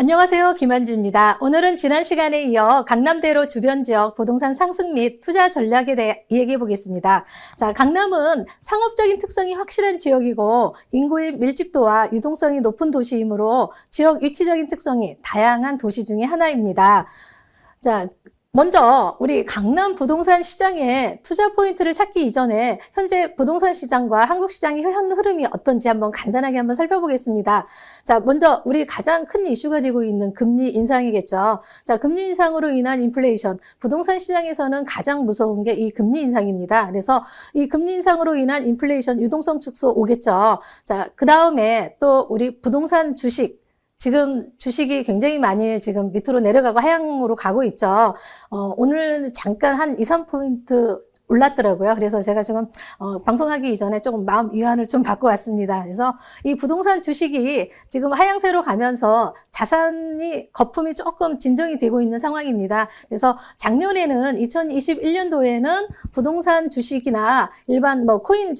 안녕하세요. 김한주입니다. 오늘은 지난 시간에 이어 강남대로 주변 지역 부동산 상승 및 투자 전략에 대해 이야기해 보겠습니다. 자, 강남은 상업적인 특성이 확실한 지역이고 인구의 밀집도와 유동성이 높은 도시이므로 지역 위치적인 특성이 다양한 도시 중에 하나입니다. 자, 먼저 우리 강남 부동산 시장의 투자 포인트를 찾기 이전에 현재 부동산 시장과 한국 시장의 현 흐름이 어떤지 한번 간단하게 한번 살펴보겠습니다. 자, 먼저 우리 가장 큰 이슈가 되고 있는 금리 인상이겠죠. 자, 금리 인상으로 인한 인플레이션, 부동산 시장에서는 가장 무서운 게 이 금리 인상입니다. 그래서 이 금리 인상으로 인한 인플레이션, 유동성 축소 오겠죠. 자, 그 다음에 또 우리 부동산 주식, 지금 주식이 굉장히 많이 지금 밑으로 내려가고 하향으로 가고 있죠. 오늘 잠깐 한 2, 3포인트 올랐더라고요. 그래서 제가 지금 방송하기 이전에 조금 마음 위안을 좀 받고 왔습니다. 그래서 이 부동산 주식이 지금 하향세로 가면서 자산이 거품이 조금 진정이 되고 있는 상황입니다. 그래서 작년에는 2021년도에는 부동산 주식이나 일반 코인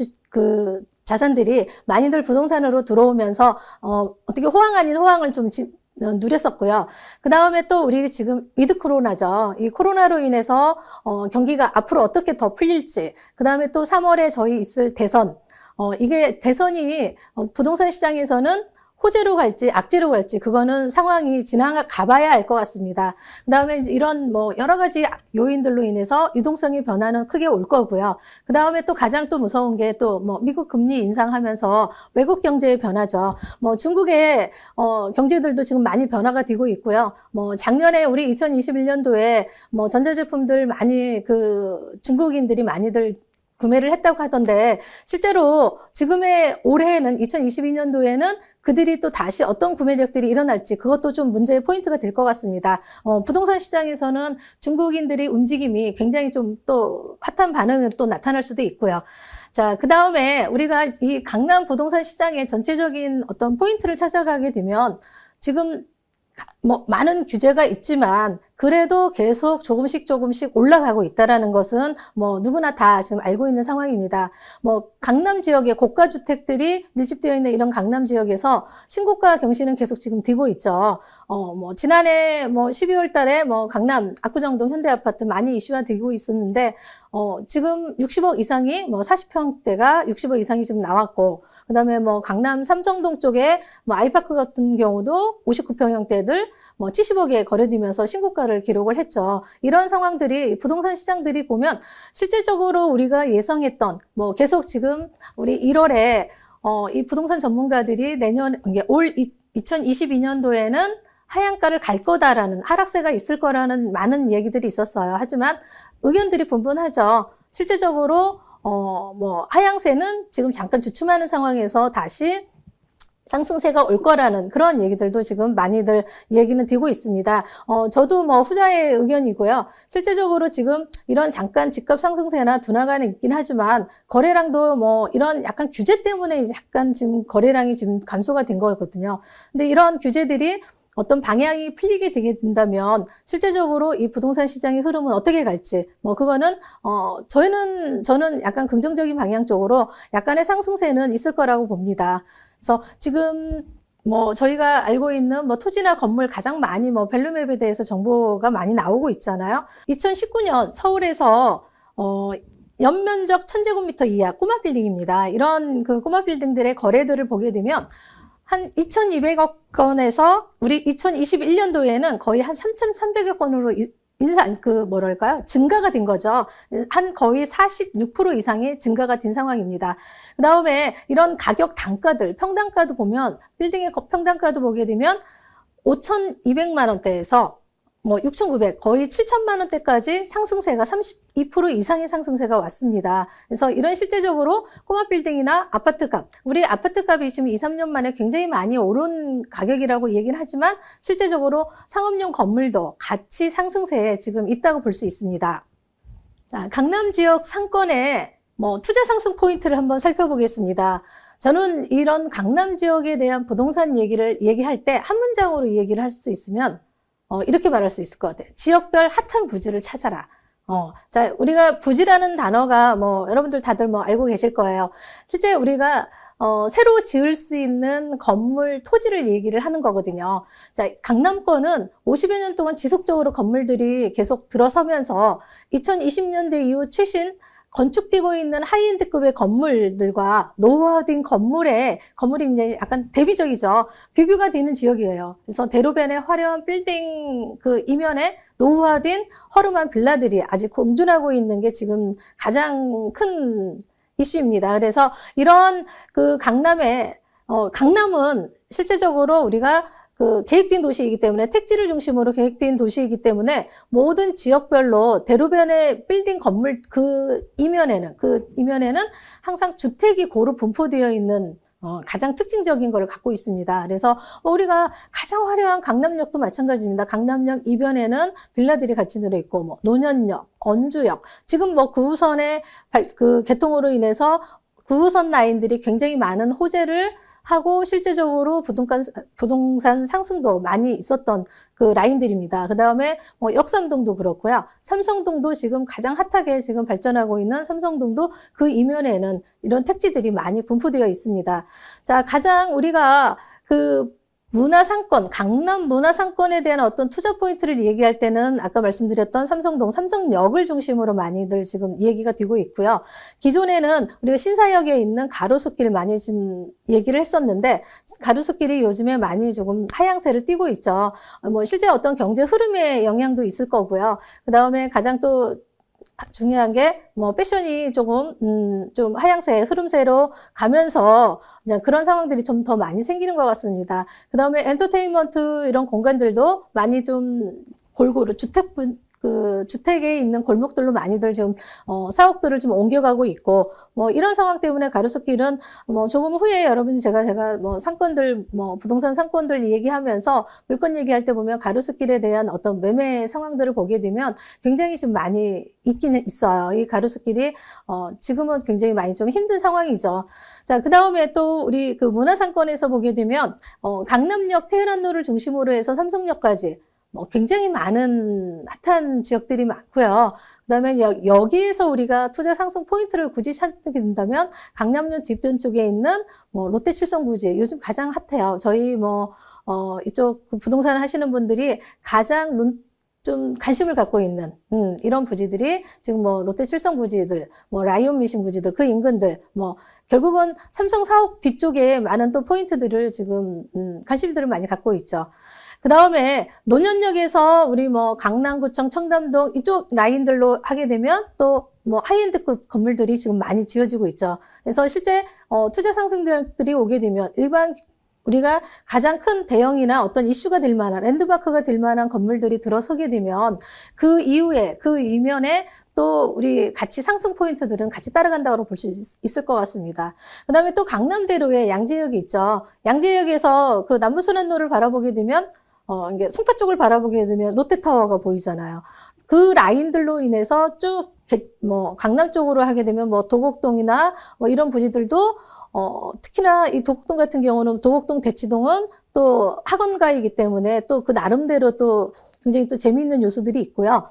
자산들이 많이들 부동산으로 들어오면서 어떻게 호황 아닌 호황을 좀 누렸었고요. 그 다음에 또 우리 지금 위드 코로나죠. 이 코로나로 인해서 경기가 앞으로 어떻게 더 풀릴지, 그 다음에 또 3월에 저희 있을 대선, 이게 대선이 부동산 시장에서는 호재로 갈지 악재로 갈지 그거는 상황이 지나가봐야 알 것 같습니다. 그 다음에 이런 여러 가지 요인들로 인해서 유동성의 변화는 크게 올 거고요. 그 다음에 또 가장 또 무서운 게 또 미국 금리 인상하면서 외국 경제의 변화죠. 중국의 경제들도 지금 많이 변화가 되고 있고요. 작년에 우리 2021년도에 전자제품들 많이 중국인들이 많이들 구매를 했다고 하던데 실제로 지금의 올해에는 2022년도에는 그들이 또 다시 어떤 구매력들이 일어날지 그것도 좀 문제의 포인트가 될 것 같습니다. 부동산 시장에서는 중국인들의 움직임이 굉장히 좀 또 핫한 반응으로 또 나타날 수도 있고요. 자, 그 다음에 우리가 이 강남 부동산 시장의 전체적인 어떤 포인트를 찾아가게 되면 지금 많은 규제가 있지만 그래도 계속 조금씩 올라가고 있다라는 것은 누구나 다 지금 알고 있는 상황입니다. 강남 지역의 고가 주택들이 밀집되어 있는 이런 강남 지역에서 신고가 경신은 계속 지금 되고 있죠. 지난해 12월 달에 강남 압구정동 현대아파트 많이 이슈화 되고 있었는데 지금 60억 이상이 40평대가 60억 이상이 지금 나왔고 그다음에 강남 삼정동 쪽에 아이파크 같은 경우도 59평형대들 70억에 거래되면서 신고가를 기록을 했죠. 이런 상황들이 부동산 시장들이 보면 실질적으로 우리가 예상했던 계속 지금 우리 1월에 이 부동산 전문가들이 올 2022년도에는 하향가를 갈 거다라는 하락세가 있을 거라는 많은 얘기들이 있었어요. 하지만 의견들이 분분하죠. 실제적으로 하향세는 지금 잠깐 주춤하는 상황에서 다시 상승세가 올 거라는 그런 얘기들도 지금 많이들 얘기는 되고 있습니다. 저도 후자의 의견이고요. 실제적으로 지금 이런 잠깐 집값 상승세나 둔화가는 있긴 하지만 거래량도 이런 약간 규제 때문에 약간 지금 거래량이 지금 감소가 된 거거든요. 근데 이런 규제들이 어떤 방향이 풀리게 되게 된다면 실제적으로 이 부동산 시장의 흐름은 어떻게 갈지 그거는 저는 약간 긍정적인 방향 쪽으로 약간의 상승세는 있을 거라고 봅니다. 그래서 지금 저희가 알고 있는 토지나 건물 가장 많이 밸류맵에 대해서 정보가 많이 나오고 있잖아요. 2019년 서울에서 연면적 1000제곱미터 이하 꼬마 빌딩입니다. 이런 꼬마 빌딩들의 거래들을 보게 되면 한 2,200억 건에서 우리 2021년도에는 거의 한 3,300억 건으로 증가가 된 거죠. 한 거의 46% 이상의 증가가 된 상황입니다. 그 다음에 이런 가격 단가들, 평단가도 보면, 빌딩의 평단가도 보게 되면 5,200만 원대에서 6,900, 거의 7,000만 원대까지 상승세가 32% 이상의 상승세가 왔습니다. 그래서 이런 실제적으로 꼬마 빌딩이나 아파트값, 우리 아파트값이 지금 2, 3년 만에 굉장히 많이 오른 가격이라고 얘기는 하지만 실제적으로 상업용 건물도 같이 상승세에 지금 있다고 볼 수 있습니다. 자, 강남 지역 상권의 투자 상승 포인트를 한번 살펴보겠습니다. 저는 이런 강남 지역에 대한 부동산 얘기를 얘기할 때 한 문장으로 얘기를 할 수 있으면 이렇게 말할 수 있을 것 같아요. 지역별 핫한 부지를 찾아라. 자, 우리가 부지라는 단어가 뭐 여러분들 다들 뭐 알고 계실 거예요. 실제 우리가 새로 지을 수 있는 건물 토지를 얘기를 하는 거거든요. 자, 강남권은 50여 년 동안 지속적으로 건물들이 계속 들어서면서 2020년대 이후 최신 건축되고 있는 하이엔드급의 건물들과 노후화된 건물이 이제 약간 대비적이죠. 비교가 되는 지역이에요. 그래서 대로변의 화려한 빌딩 그 이면에 노후화된 허름한 빌라들이 아직 공존하고 있는 게 지금 가장 큰 이슈입니다. 그래서 이런 그 강남은 실제적으로 우리가 그 계획된 도시이기 때문에 택지를 중심으로 계획된 도시이기 때문에 모든 지역별로 대로변의 빌딩 건물 그 이면에는 항상 주택이 고루 분포되어 있는 가장 특징적인 걸 갖고 있습니다. 그래서 우리가 가장 화려한 강남역도 마찬가지입니다. 강남역 이변에는 빌라들이 같이 들어있고, 뭐 노년역, 언주역, 지금 뭐 9호선의 그 개통으로 인해서 9호선 라인들이 굉장히 많은 호재를 하고 실제적으로 부동산 상승도 많이 있었던 그 라인들입니다. 그 다음에 뭐 역삼동도 그렇고요. 삼성동도 지금 가장 핫하게 지금 발전하고 있는 삼성동도 그 이면에는 이런 택지들이 많이 분포되어 있습니다. 자, 가장 우리가 그 문화상권, 강남 문화상권에 대한 어떤 투자 포인트를 얘기할 때는 아까 말씀드렸던 삼성동, 삼성역을 중심으로 많이들 지금 얘기가 되고 있고요. 기존에는 우리가 신사역에 있는 가로수길 많이 지금 얘기를 했었는데 가로수길이 요즘에 많이 조금 하향세를 띠고 있죠. 뭐 실제 어떤 경제 흐름의 영향도 있을 거고요. 그 다음에 가장 또 중요한 게 뭐 패션이 조금 좀 하향세 흐름세로 가면서 그냥 그런 상황들이 좀 더 많이 생기는 것 같습니다. 그 다음에 엔터테인먼트 이런 공간들도 많이 좀 골고루 주택에 있는 골목들로 많이들 좀 사옥들을 좀 옮겨가고 있고 뭐 이런 상황 때문에 가로수길은 뭐 조금 후에 여러분이 제가 뭐 상권들 뭐 부동산 상권들 얘기하면서 물건 얘기할 때 보면 가로수길에 대한 어떤 매매 상황들을 보게 되면 굉장히 좀 많이 있기는 있어요. 이 가로수길이 지금은 굉장히 많이 좀 힘든 상황이죠. 자, 그 다음에 또 우리 그 문화상권에서 보게 되면 강남역 테헤란로를 중심으로 해서 삼성역까지 뭐 굉장히 많은 핫한 지역들이 많고요. 그다음에 여기에서 우리가 투자 상승 포인트를 굳이 찾게 된다면 강남역 뒷변 쪽에 있는 뭐 롯데 칠성부지 요즘 가장 핫해요. 저희 이쪽 부동산 하시는 분들이 가장 좀 관심을 갖고 있는 이런 부지들이 지금 뭐 롯데 칠성 부지들, 뭐 라이온 미신 부지들, 그 인근들, 뭐 결국은 삼성 사옥 뒤쪽에 많은 또 포인트들을 지금 관심들을 많이 갖고 있죠. 그 다음에 노년역에서 우리 뭐 강남구청, 청담동 이쪽 라인들로 하게 되면 또 뭐 하이엔드급 건물들이 지금 많이 지어지고 있죠. 그래서 실제 투자 상승들이 오게 되면 일반 우리가 가장 큰 대형이나 어떤 이슈가 될 만한 랜드마크가 될 만한 건물들이 들어서게 되면 그 이후에 그 이면에 또 우리 같이 상승 포인트들은 같이 따라간다고 볼 수 있을 것 같습니다. 그다음에 또 강남대로에 양재역이 있죠. 양재역에서 그 남부순환로를 바라보게 되면 이게 송파 쪽을 바라보게 되면 롯데타워가 보이잖아요. 그 라인들로 인해서 쭉 뭐 강남 쪽으로 하게 되면 뭐 도곡동이나 뭐 이런 부지들도 특히나 이 도곡동 같은 경우는 도곡동 대치동은 또 학원가이기 때문에 또 그 나름대로 또 굉장히 또 재미있는 요소들이 있고요.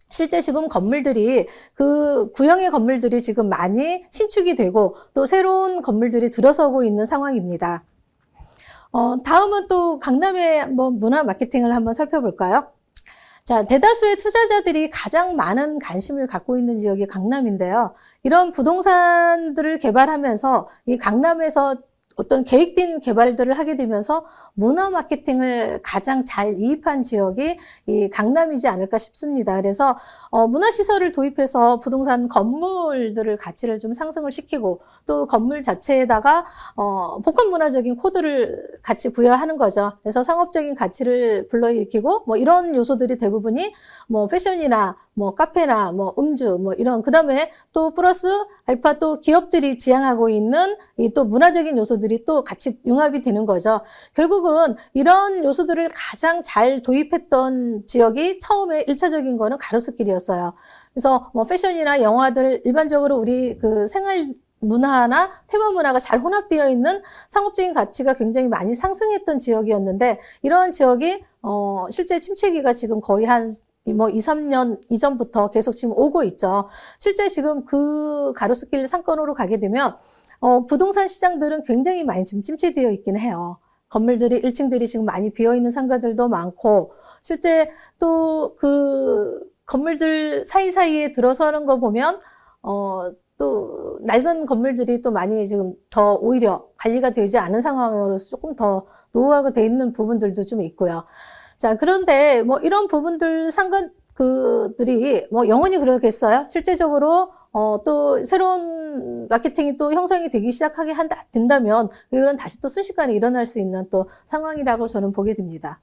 실제 지금 건물들이 그 구형의 건물들이 지금 많이 신축이 되고 또 새로운 건물들이 들어서고 있는 상황입니다. 다음은 또 강남의 뭐 문화 마케팅을 한번 살펴볼까요? 자, 대다수의 투자자들이 가장 많은 관심을 갖고 있는 지역이 강남인데요. 이런 부동산들을 개발하면서 이 강남에서 어떤 계획된 개발들을 하게 되면서 문화 마케팅을 가장 잘 이입한 지역이 이 강남이지 않을까 싶습니다. 그래서 문화시설을 도입해서 부동산 건물들을 가치를 좀 상승을 시키고 또 건물 자체에다가 복합 문화적인 코드를 같이 부여하는 거죠. 그래서 상업적인 가치를 불러일으키고 뭐 이런 요소들이 대부분이 뭐 패션이나 뭐 카페나 뭐 음주 뭐 이런 그다음에 또 플러스 알파 또 기업들이 지향하고 있는 이 또 문화적인 요소들이 또 같이 융합이 되는 거죠. 결국은 이런 요소들을 가장 잘 도입했던 지역이 처음에 1차적인 거는 가로수길이었어요. 그래서 뭐 패션이나 영화들 일반적으로 우리 그 생활 문화나 테마 문화가 잘 혼합되어 있는 상업적인 가치가 굉장히 많이 상승했던 지역이었는데 이러한 지역이 실제 침체기가 지금 거의 한 뭐 2, 3년 이전부터 계속 지금 오고 있죠. 실제 지금 그 가로수길 상권으로 가게 되면 부동산 시장들은 굉장히 많이 지금 침체되어 있긴 해요. 건물들이 1층들이 지금 많이 비어 있는 상가들도 많고 실제 또 그 건물들 사이사이에 들어서는 거 보면 또 낡은 건물들이 또 많이 지금 더 오히려 관리가 되지 않은 상황으로서 조금 더 노후화가 돼 있는 부분들도 좀 있고요. 자, 그런데 뭐 이런 부분들 그들이 뭐 영원히 그러겠어요? 실제적으로 또 새로운 마케팅이 또 형성이 되기 된다면 이건 다시 또 순식간에 일어날 수 있는 또 상황이라고 저는 보게 됩니다.